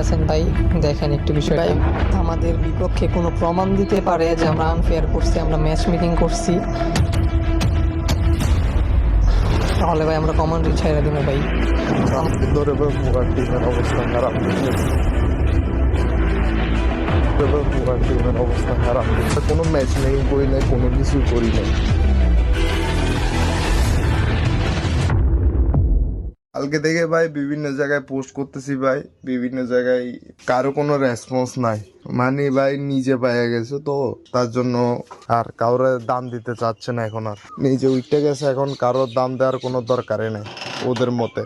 আছেন ভাই? দেখেন একটু বিষয়টা, আমাদের বিপক্ষে কোনো প্রমাণ দিতে পারে যে আমরা আনফেয়ার করছি, আমরা ম্যাচ মেকিং করছি, তাহলে ভাই আমরা কমান্ডারি ছাইড়া দিব ভাই। ধরে পুরা টিমের অবস্থা খারাপ, পুরা টিমের অবস্থা খারাপ। কোনো ম্যাচ নেই, করি নাই, কোনো কিছু করি নাই। কালকে থেকে ভাই বিভিন্ন জায়গায় পোস্ট করতেছি ভাই, বিভিন্ন জায়গায় কারো কোনো রেসপন্স নাই। মানে ভাই নিজে পাইয়া গেছে তো, তার জন্য আর কারোর দাম দিতে চাচ্ছে না এখন, আর নিজে উঠতে গেছে, এখন কারোর দাম দেওয়ার কোনো দরকারই নাই ওদের মতে।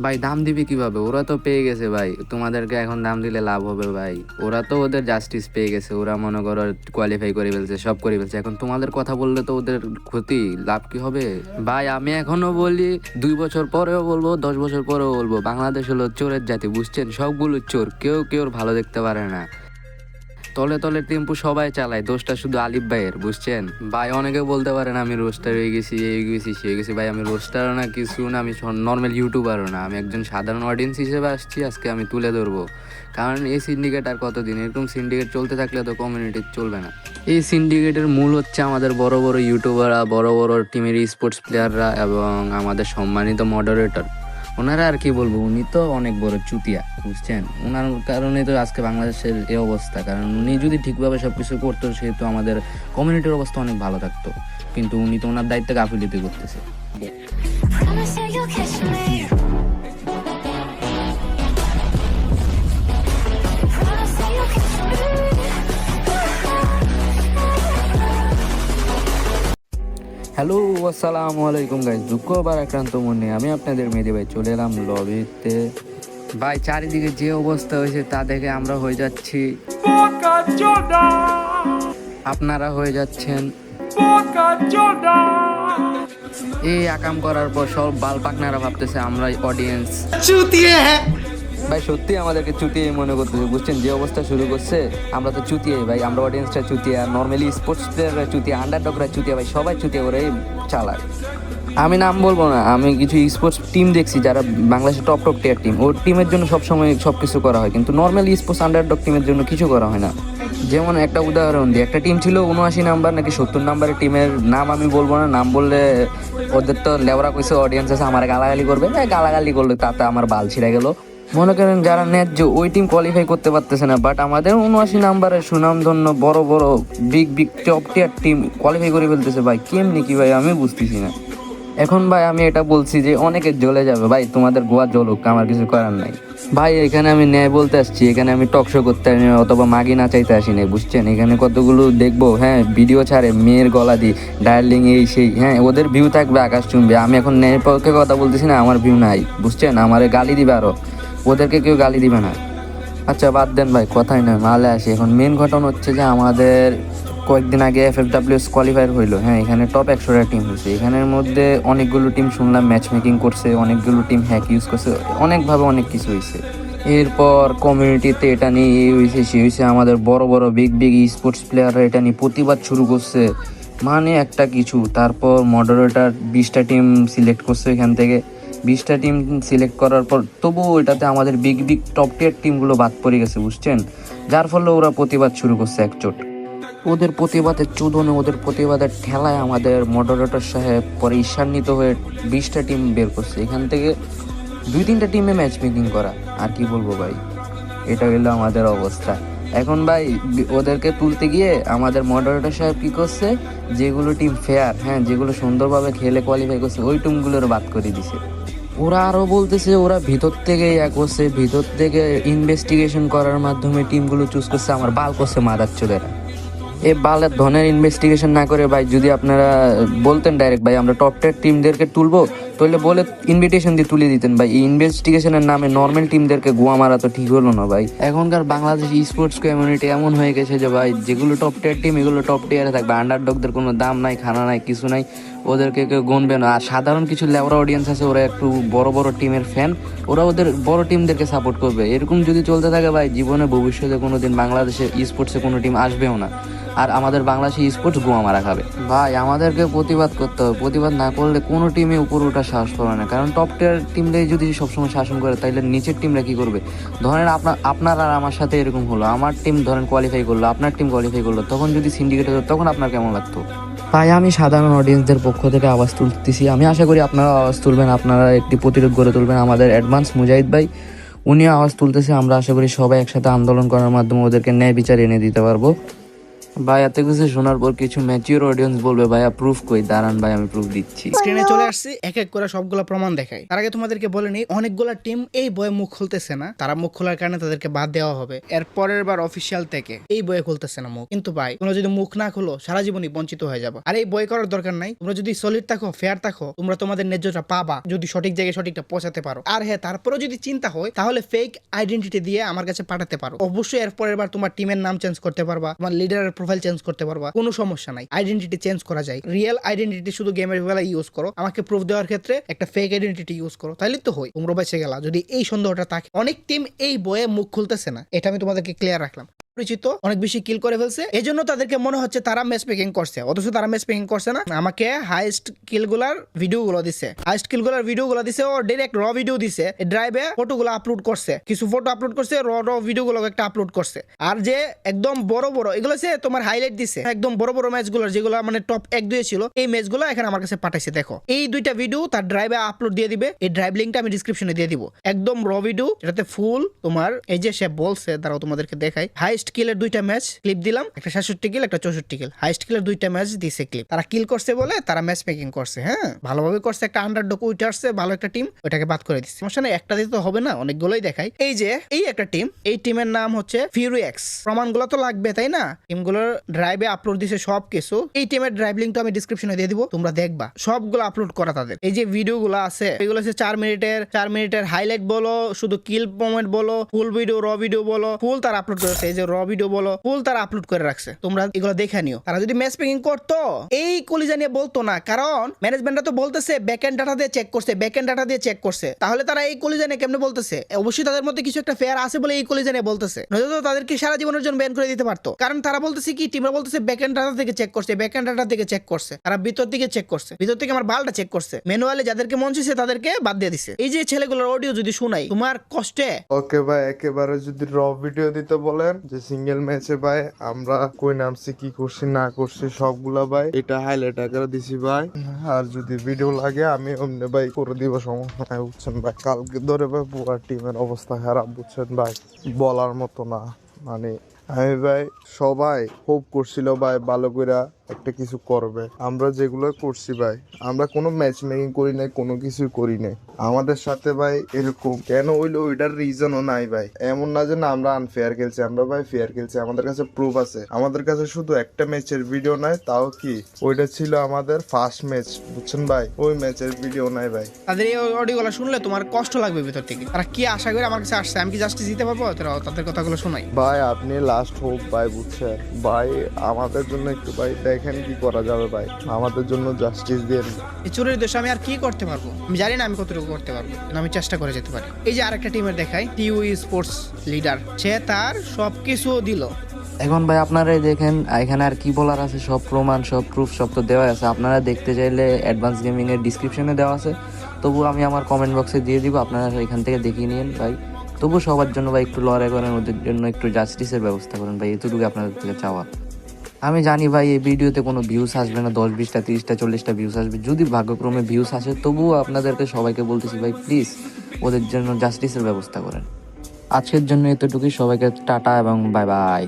ভাই দাম দিবে কিভাবে? ওরা তো পেয়ে গেছে ভাই, তোমাদেরকে এখন দাম দিলে লাভ হবে ভাই? ওরা তো ওদের জাস্টিস পেয়ে গেছে, ওরা মনে করো কোয়ালিফাই করে ফেলছে, সব করে ফেলছে। এখন তোমাদের কথা বললে তো ওদের ক্ষতি, লাভ কি হবে ভাই? আমি এখনো বলি, 2 বছর পরেও বলবো, 10 বছর পরেও বলবো, বাংলাদেশ হলো চোরের জাতি, বুঝছেন? সবগুলো চোর, কেউ কেউ ভালো দেখতে পারে না। তলে তলে টেম্পু সবাই চালায়, দোষটা শুধু আলিফ ভাইয়ের, বুঝছেন ভাই? অনেকে বলতে পারেন আমি রোস্টার হয়ে গেছি, এই গেছি সে গেছি। ভাই আমি রোস্টারও না, কিছু না, আমি নর্মাল ইউটিউবারও না, আমি একজন সাধারণ অডিয়েন্স হিসেবে আসছি, আজকে আমি তুলে ধরবো। কারণ এই সিন্ডিকেট আর কতদিন? এরকম সিন্ডিকেট চলতে থাকলে তো কমিউনিটি চলবে না। এই সিন্ডিকেটের মূল হচ্ছে আমাদের বড় বড় ইউটিউবাররা, বড় বড় টিমের স্পোর্টস প্লেয়াররা এবং আমাদের সম্মানিত মডারেটর। ওনারা আর কি বলবো, উনি তো অনেক বড় চুতিয়া, বুঝছেন? ওনার কারণে তো আজকে বাংলাদেশের এই অবস্থা। কারণ উনি যদি ঠিকভাবে সবকিছু করতো, সেহেতু আমাদের কমিউনিটির অবস্থা অনেক ভালো থাকতো। কিন্তু উনি তো ওনার দায়িত্বে গাফিলতি করতেছে। হ্যালো, আসসালামু আলাইকুম গাইস, দুঃখ বারাক্রান্ত মনে আমি আপনাদের মেহেদি ভাই চলে এলাম লবিতে। ভাই চারিদিকে যে অবস্থা হয়েছে তা দেখে আমরা হয়ে যাচ্ছি, আপনারা হয়ে যাচ্ছেন। এই আকাম করার পর সব বাল পাকনারা ভাবতেছে আমরা অডিয়েন্স চুতিয়ে। ভাই সত্যি আমাদেরকে চুতিয়ে মনে করতেছে, বুঝছেন? যে অবস্থা শুরু করছে, আমরা তো চুতিয়ে ভাই, আমরা অডিয়েন্সটা চুতিয়া, নর্মালি স্পোর্টস প্লেয়াররা চুতিয়া, আন্ডারডগরা চুতিয়া ভাই, সবাই চুতিয়া করে চালায়। আমি নাম বলবো না, আমি কিছু স্পোর্টস টিম দেখছি যারা বাংলাদেশের টপ টপ টিয়ার টিম, ওর টিমের জন্য সবসময় সব কিছু করা হয়, কিন্তু নর্মাল স্পোর্টস আন্ডারডগ টিমের জন্য কিছু করা হয় না। যেমন একটা উদাহরণ দিই, একটা টিম ছিল 79 নাম্বার নাকি 70 নাম্বারের টিমের নাম আমি বলবো না, নাম বললে ওদের তো লেবরা কইছে অডিয়েন্স আছে আমার গালাগালি করবে, গালাগালি করলে তাতে আমার বাল ছিঁড়ে গেল। মনে করেন যারা ন্যায্য ওই টিম কোয়ালিফাই করতে পারতেছে না, বাট আমাদের 79 নাম্বারের সুনামধন্য বড় বড় বিগ বিগ টপ টিয়ার টিম কোয়ালিফাই করে ফেলতেছে। ভাই কেমনি কি ভাই আমি বুঝতেছি না। এখন ভাই আমি এটা বলছি যে অনেকে জ্বলে যাবে, ভাই তোমাদের গোয়া জ্বলুক, আমার কিছু করার নাই ভাই। এখানে আমি ন্যায় বলতে আসছি, এখানে আমি টক শো করতে আসি না, অথবা মাগি নাচাইতে আসি নাই, বুঝছেন? এখানে কতগুলো দেখবো, হ্যাঁ ভিডিও ছাড়ে মেয়ের গলা দি ডায়ালিং এই সেই, হ্যাঁ ওদের ভিউ থাকবে আকাশ চুম্বে। আমি এখন ন্যায়ের পক্ষে কথা বলতেছি না, আমার ভিউ নাই, বুঝছেন? আমারে গালি দিবে আরো, ওদেরকে কেউ গালি দিবে না। আচ্ছা বাদ দেন ভাই, কথাই নয়, মালে আসি। এখন মেন ঘটনা হচ্ছে যে আমাদের কয়েকদিন আগে FFWS কোয়ালিফায়ার হইলো, হ্যাঁ এখানে টপ 100টা টিম হয়েছে। এখানের মধ্যে অনেকগুলো টিম শুনলাম ম্যাচ মেকিং করছে, অনেকগুলো টিম হ্যাক ইউজ করছে, অনেকভাবে অনেক কিছু হয়েছে। এরপর কমিউনিটিতে এটা নিয়ে এই হয়েছে সে হয়েছে, আমাদের বড় বড় বিগ বিগ স্পোর্টস প্লেয়াররা এটা নিয়ে প্রতিবাদ শুরু করছে, মানে একটা কিছু। তারপর মডারেটর 20টা টিম সিলেক্ট করছে, এখান থেকে 20টা টিম সিলেক্ট করার পর তবুও এটাতে আমাদের বিগ বিগ টপ টিয়ার টিমগুলো বাদ পড়ে গেছে, বুঝছেন? যার ফলে ওরা প্রতিবাদ শুরু করছে একজোট। ওদের প্রতিবাদের চোদনে, ওদের প্রতিবাদের ঠেলায় আমাদের মডারেটর সাহেব পরে ঈর্ষান্বিত হয়ে 20টা টিম বের করছে। এখান থেকে 2-3টা টিমে ম্যাচ মেকিং করা, আর কি বলবো ভাই, এটা হলো আমাদের অবস্থা। এখন ভাই ওদেরকে তুলতে গিয়ে আমাদের মডারেটর সাহেব কি করছে, যেগুলো টিম ফেয়ার, হ্যাঁ যেগুলো সুন্দরভাবে খেলে কোয়ালিফাই করছে, ওই টিমগুলোর বাদ করে দিছে। ওরা আরও বলতেছে ওরা ভিতর থেকে করছে, ভিতর থেকে ইনভেস্টিগেশন করার মাধ্যমে টিমগুলো চুজ করছে। আমার বাল করছে মাদাচ্চোদেরা। এই বালের ধনের ইনভেস্টিগেশন না করে ভাই যদি আপনারা বলতেন ডাইরেক্ট ভাই আমরা টপ টের টিমদেরকে তুলবো, তাহলে বলে ইনভিটেশন দিয়ে তুলে দিতেন ভাই। এই ইনভেস্টিগেশনের নামে নর্মাল টিমদেরকে গোয়া মারা তো ঠিক হলো না ভাই। এখনকার বাংলাদেশ স্পোর্টস কমিউনিটি এমন হয়ে গেছে যে ভাই যেগুলো টপ টিয়ার টিম এগুলো টপ টিয়ারে থাকবে, আন্ডারডগদের কোনো দাম নাই, খানা নাই, কিছু নাই। ওদেরকে কেউ গুনবে না। আর সাধারণ কিছু লেবরা অডিয়েন্স আছে, ওরা একটু বড় বড় টিমের ফ্যান, ওরা ওদের বড় টিমদেরকে সাপোর্ট করবে। এরকম যদি চলতে থাকে ভাই, জীবনে ভবিষ্যতে কোনো দিন বাংলাদেশে স্পোর্টসে কোনো টিম আসবেও না, আর আমাদের বাংলাদেশে স্পোর্টস গোয়া মারা খাবে। ভাই আমাদেরকে প্রতিবাদ করতে হবে, প্রতিবাদ না করলে কোনো টিমে উপরে ওঠা সাহস পাবে না। কারণ টপ টিয়ার টিমরাই যদি সবসময় শাসন করে, তাইলে নিচের টিমরা কি করবে? ধরেন আপনার আর আমার সাথে এরকম হলো, আমার টিম ধরেন কোয়ালিফাই করলো, আপনার টিম কোয়ালিফাই করলো, তখন যদি সিন্ডিকেট হতো তখন আপনার কেমন লাগতো? তাই আমি সাধারণ অডিয়েন্সদের পক্ষ থেকে আওয়াজ তুলতেছি। আমি আশা করি আপনারা আওয়াজ তুলবেন, আপনারা একটি প্রতিরোধ গড়ে তুলবেন। আমাদের অ্যাডভান্স মুজাহিদ ভাই উনিও আওয়াজ তুলতেছে। আমরা আশা করি সবাই একসাথে আন্দোলন করার মাধ্যমে ওদেরকে ন্যায় বিচার এনে দিতে পারবো। ভাই এত কিছু শোনার পর কিছু ম্যাচিওর অডিয়েন্স বলবে ভাইয়া প্রুফ কই, দাঁড়ান ভাই আমি প্রুফ দিচ্ছি। স্ক্রিনে চলে আসছি, এক এক করে সবগুলো প্রমাণ দেখাই। তার আগে তোমাদেরকে বলে নিই, অনেকগুলা টিম এই বয়ে মুখ খুলতেছে না, তারা মুখ খোলার কারণে তাদেরকে বাদ দেওয়া হবে। এর পরের বার অফিসিয়াল থেকে এই বয়ে খুলতেছে না মুখ। কিন্তু ভাই তোমরা যদি মুখ না খুলো সারা জীবনই বঞ্চিত হয়ে যাবে। আর এই বই করার দরকার নাই, তোমরা যদি সলিড থাকো, ফেয়ার থাকো, তোমরা তোমাদের ন্যায্যটা পাবা যদি সঠিক জায়গায় সঠিকটা পৌঁছাতে পারো। আর হ্যাঁ, তারপরেও যদি চিন্তা হয় তাহলে ফেক আইডেন্টিটি দিয়ে আমার কাছে পাঠাতে পারো। অবশ্যই এর পরের বার তোমার টিমের নাম চেঞ্জ করতে পারবা, তোমার লিডারের প্রোফাইল চেঞ্জ করতে পারবা, কোনো সমস্যা নাই। আইডেন্টিটি চেঞ্জ করা যায়। রিয়েল আইডেন্টিটি শুধু গেমের বেলা ইউজ করো, আমাকে প্রুফ দেওয়ার ক্ষেত্রে একটা ফেক আইডেন্টিটি ইউজ করো, তাহলে তো হয় তোমরা বেঁচে গেলা। যদি এই সন্দেহটা থাকে, অনেক টিম এই বয়ে মুখ খুলতেছে না, এটা আমি তোমাদেরকে ক্লিয়ার রাখলাম। পরিচিত অনেক বেশি কিল করে ফেলছে, এই জন্য তাদেরকে মনে হচ্ছে তারা ম্যাচ মেকিং করছে, অথচ তারা ম্যাচ মেকিং করছে না। আমাকে হাইস্ট কিল গুলার ভিডিও গুলো দিছে, হাইস্ট কিল গুলার ভিডিও গুলো দিছে, ও ডাইরেক্ট র ভিডিও দিছে, ড্রাইভে ফটো গুলো আপলোড করছে, কিছু ফটো আপলোড করছে, র ভিডিও গুলো একটা আপলোড করছে। আর যে একদম বড় বড় এগুলো সে তোমার হাইলাইট দিছে, একদম বড় বড় ম্যাচ গুলো যেগুলো মানে টপ 1-2 ছিল, এই ম্যাচ গুলো এখানে আমার কাছে পাঠাইছে। দেখো এই দুইটা ভিডিও তার ড্রাইভে আপলোড দিয়ে দিবে, এই ড্রাইভ লিঙ্কটা আমি ডিসক্রিপশনে দিয়ে দিব। একদম র ভিডিও, এটাতে ফুল তোমার এই যে সে বলছে, দাঁড়াও তোমাদেরকে দেখাই। হাইস্ট কিলের দুইটা ম্যাচ ক্লিপ দিলাম, একটা 67 কিল, একটা 64 কিল। হাইস্ট কিলের দুইটা ম্যাচ দিছে ক্লিপ। তারা কিল করছে বলে তারা ম্যাচ মেকিং করছে, হ্যাঁ ভালোভাবে করছে। একটা আন্ডারডগ উইট আসছে, ভালো একটা টিম, ওটাকে বাদ করে দিচ্ছে। সমস্যা নেই, একটা দিতে তো হবে না, অনেকগুলোই দেখাই। এই যে এই একটা টিম, এই টিমের নাম হচ্ছে ফিউরি এক্স। প্রমাণগুলো তো লাগবে তাই না? টিমগুলোর ড্রাইভে আপলোড দিছে সব কিছু। এই টিমের ড্রাইভ লিঙ্কটা আমি ডিসক্রিপশনে দিয়ে দিব, তোমরা দেখবা সবগুলো আপলোড করা তাদের। এই যে ভিডিওগুলো আছে এগুলো হচ্ছে 4 মিনিটের হাইলাইট বলো, শুধু কিল মোমেন্ট বলো, ফুল ভিডিও, র ভিডিও বলো, ফুল তারা আপলোড করেছে। এই যে র ভিডিও বলো, ফুল তারা আপলোড করে রাখছে, তোমরা এগুলো দেখে নিও। তারা যদি ম্যাচ মেকিং করতো এই কলিজা নিয়ে বলতো না, কারণ ম্যানেজমেন্টটা তো বলতেছে ব্যাকএন্ড ডাটা দিয়ে চেক করছে, ব্যাকএন্ড ডাটা দিয়ে চেক করছে। তাহলে তারা এই কলিজা নিয়ে কেমনে বলতেছে? অবশ্যই তাদের মধ্যে কিছু একটা ফেয়ার আছে বলে এই কলিজা নিয়ে বলতেছে, নয়তো তাদেরকে সারা জীবনের জন্য ব্যান করে দিতে পারতো। কারণ তারা বলতেছে কি, টিমরা বলতেছে ব্যাকএন্ড ডাটা থেকে চেক করছে, ব্যাকএন্ড ডাটা থেকে চেক করছে। তারা ভিতর থেকে চেক করছে, ভিতর থেকে আমার বালটা চেক করছে, ম্যানুয়ালি যাদেরকে মন চাইছে তাদেরকে বাদ দিয়ে দিছে। এই যে ছেলেগুলোর অডিও যদি শুনাই তোমার কষ্টে। ওকে ভাই, একেবারে যদি র ভিডিও দিতে বলেন যে সিঙ্গেল ম্যাচে ভাই আমরা কই নামছি, কি করছি না করছি সবগুলা ভাই এটা হাইলাইট আকারে দিছি ভাই। আর যদি ভিডিও লাগে আমি অমনে ভাই করে দিব, সমস্যা নাই বুঝছেন ভাই। কালকে ধরে ভাই পুরো টিমের অবস্থা খারাপ বুঝছেন ভাই, বলার মতো না। মানে আমি ভাই সবাই হোপ করছিল ভাই ভালো করে একটা কিছু করবে। আমরা যেগুলো করছি ভাই, আমরা কোনো ম্যাচ মেকিং করি নাই, কোনো কিছুই করি নাই। আমাদের সাথে ভাই এরকম কেন হইলো ওইটার রিজনও নাই ভাই। এমন না যে না আমরা আনফেয়ার খেলছি, আমরা ভাই ফেয়ার খেলছি। আমাদের কাছে প্রুফ আছে, আমাদের কাছে শুধু একটা ম্যাচের ভিডিও নাই, তাও কি ওইটা ছিল আমাদের ফার্স্ট ম্যাচ বুঝছেন ভাই, ওই ম্যাচের ভিডিও নাই ভাই। তাদের এই অডিওগুলো শুনলে তোমার কষ্ট লাগবে ভিতর থেকে। তারা কি আশা করে আমার কাছে আসছে, আমি কি জাস্টিস দিতে পারবো? তাদের কথাগুলো শোনাই ভাই। আপনি লাস্ট হোপ ভাই বুঝছেন ভাই, আমাদের জন্য একটু ভাই দেখেন কি করা যাবে ভাই, আমাদের জন্য জাস্টিস দেন। এই চোরের দোষ আমি আর কি করতে পারবো? আমি জানি না আমি কতটুকু করতে পারবো, কিন্তু আমি চেষ্টা করে যেতে পারি। এই যে আরেকটা টিমের দেখাই, টিউই স্পোর্টস লিডার, সে তার সবকিছু দিল। এখন ভাই আপনারাই দেখেন, এখানে আর কি বলার আছে, সব প্রমাণ সব প্রুফ সব তো দেওয়া আছে। আপনারা দেখতে চাইলে অ্যাডভান্স গেমিং এর ডিসক্রিপশনে দেওয়া আছে, তবু আমি আমার কমেন্ট বক্সে দিয়ে দিব, আপনারা এখান থেকে দেখিয়ে নিন ভাই। তবু সবার জন্য ভাই একটু লড়াই করেন, ওদের জন্য একটু জাস্টিসের ব্যবস্থা করেন ভাই, এতটুকু আপনাদের থেকে চাওয়া। আমি জানি ভাই এই ভিডিওতে কোনো ভিউজ আসবে না, 10, 20টা 30টা 40টা ভিউজ আসবে, যদি ভাগ্যক্রমে ভিউজ আসে তবুও আপনাদেরকে সবাইকে বলতেছি ভাই প্লিজ ওদের জন্য জাস্টিসের ব্যবস্থা করেন। আজকের জন্য এতটুকুই, সবাইকে টাটা এবং বাই বাই।